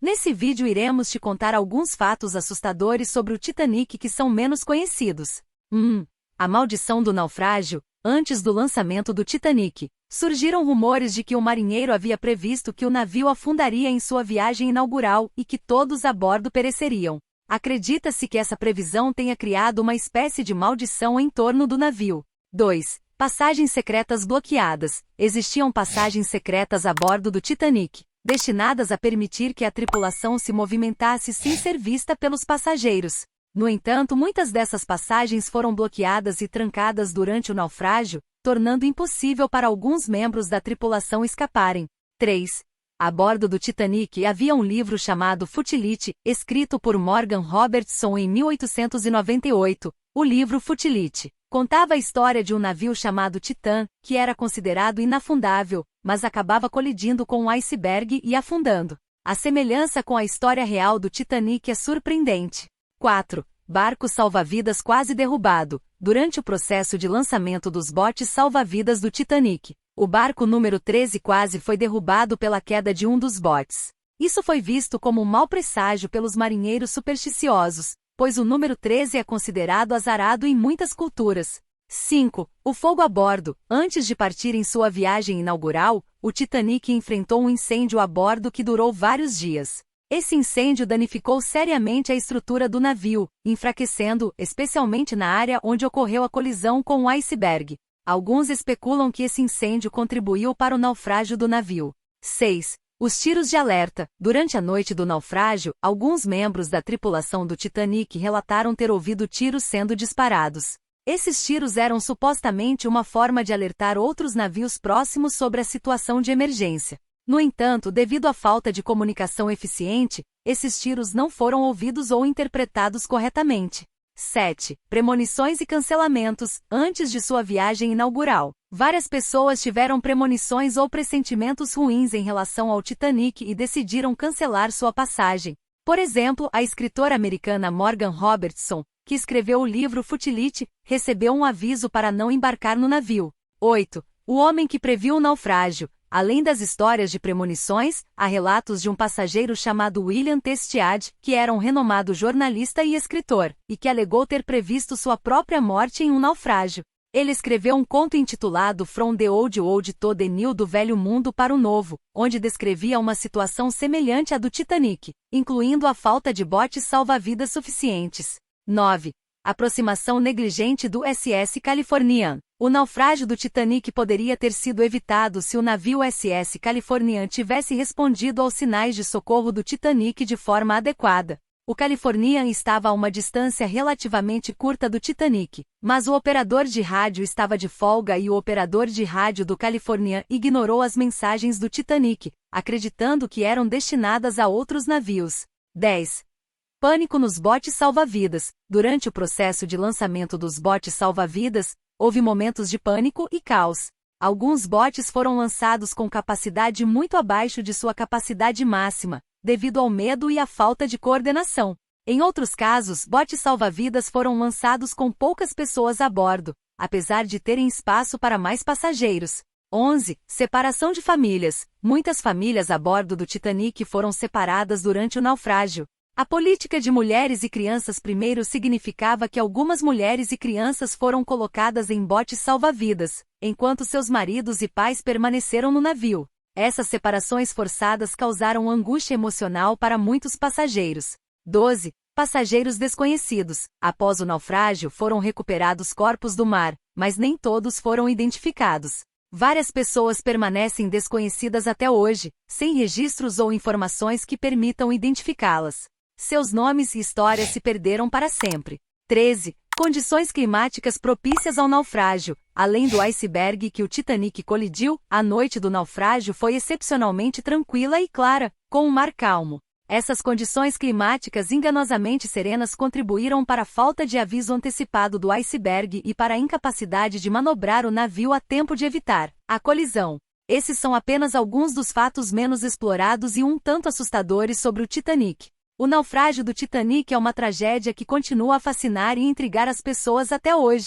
Nesse vídeo iremos te contar alguns fatos assustadores sobre o Titanic que são menos conhecidos. A maldição do naufrágio. Antes do lançamento do Titanic, surgiram rumores de que o marinheiro havia previsto que o navio afundaria em sua viagem inaugural e que todos a bordo pereceriam. Acredita-se que essa previsão tenha criado uma espécie de maldição em torno do navio. 2. Passagens secretas bloqueadas. Existiam passagens secretas a bordo do Titanic, destinadas a permitir que a tripulação se movimentasse sem ser vista pelos passageiros. No entanto, muitas dessas passagens foram bloqueadas e trancadas durante o naufrágio, tornando impossível para alguns membros da tripulação escaparem. 3. A bordo do Titanic havia um livro chamado Futility, escrito por Morgan Robertson em 1898. O livro Futility contava a história de um navio chamado Titã, que era considerado inafundável, mas acabava colidindo com um iceberg e afundando. A semelhança com a história real do Titanic é surpreendente. 4. Barco salva-vidas quase derrubado. Durante o processo de lançamento dos botes salva-vidas do Titanic, o barco número 13 quase foi derrubado pela queda de um dos botes. Isso foi visto como um mau presságio pelos marinheiros supersticiosos, pois o número 13 é considerado azarado em muitas culturas. 5. O fogo a bordo. Antes de partir em sua viagem inaugural, o Titanic enfrentou um incêndio a bordo que durou vários dias. Esse incêndio danificou seriamente a estrutura do navio, enfraquecendo, especialmente na área onde ocorreu a colisão com o iceberg. Alguns especulam que esse incêndio contribuiu para o naufrágio do navio. 6. Os tiros de alerta. Durante a noite do naufrágio, alguns membros da tripulação do Titanic relataram ter ouvido tiros sendo disparados. Esses tiros eram supostamente uma forma de alertar outros navios próximos sobre a situação de emergência. No entanto, devido à falta de comunicação eficiente, esses tiros não foram ouvidos ou interpretados corretamente. 7. Premonições e cancelamentos. Antes de sua viagem inaugural, várias pessoas tiveram premonições ou pressentimentos ruins em relação ao Titanic e decidiram cancelar sua passagem. Por exemplo, a escritora americana Morgan Robertson, que escreveu o livro Futility, recebeu um aviso para não embarcar no navio. 8. O homem que previu o naufrágio. Além das histórias de premonições, há relatos de um passageiro chamado William T. Stead, que era um renomado jornalista e escritor, e que alegou ter previsto sua própria morte em um naufrágio. Ele escreveu um conto intitulado From the Old to the New, do Velho Mundo para o Novo, onde descrevia uma situação semelhante à do Titanic, incluindo a falta de botes salva-vidas suficientes. 9. Aproximação negligente do SS Californian. O naufrágio do Titanic poderia ter sido evitado se o navio SS Californian tivesse respondido aos sinais de socorro do Titanic de forma adequada. O Californian estava a uma distância relativamente curta do Titanic, mas o operador de rádio estava de folga e o operador de rádio do Californian ignorou as mensagens do Titanic, acreditando que eram destinadas a outros navios. 10. Pânico nos botes salva-vidas. Durante o processo de lançamento dos botes salva-vidas, houve momentos de pânico e caos. Alguns botes foram lançados com capacidade muito abaixo de sua capacidade máxima, devido ao medo e à falta de coordenação. Em outros casos, botes salva-vidas foram lançados com poucas pessoas a bordo, apesar de terem espaço para mais passageiros. 11. Separação de famílias. Muitas famílias a bordo do Titanic foram separadas durante o naufrágio. A política de mulheres e crianças primeiro significava que algumas mulheres e crianças foram colocadas em botes salva-vidas, enquanto seus maridos e pais permaneceram no navio. Essas separações forçadas causaram angústia emocional para muitos passageiros. 12. Passageiros desconhecidos. Após o naufrágio foram recuperados corpos do mar, mas nem todos foram identificados. Várias pessoas permanecem desconhecidas até hoje, sem registros ou informações que permitam identificá-las. Seus nomes e histórias se perderam para sempre. 13. Condições climáticas propícias ao naufrágio. Além do iceberg que o Titanic colidiu, a noite do naufrágio foi excepcionalmente tranquila e clara, com um mar calmo. Essas condições climáticas enganosamente serenas contribuíram para a falta de aviso antecipado do iceberg e para a incapacidade de manobrar o navio a tempo de evitar a colisão. Esses são apenas alguns dos fatos menos explorados e um tanto assustadores sobre o Titanic. O naufrágio do Titanic é uma tragédia que continua a fascinar e intrigar as pessoas até hoje.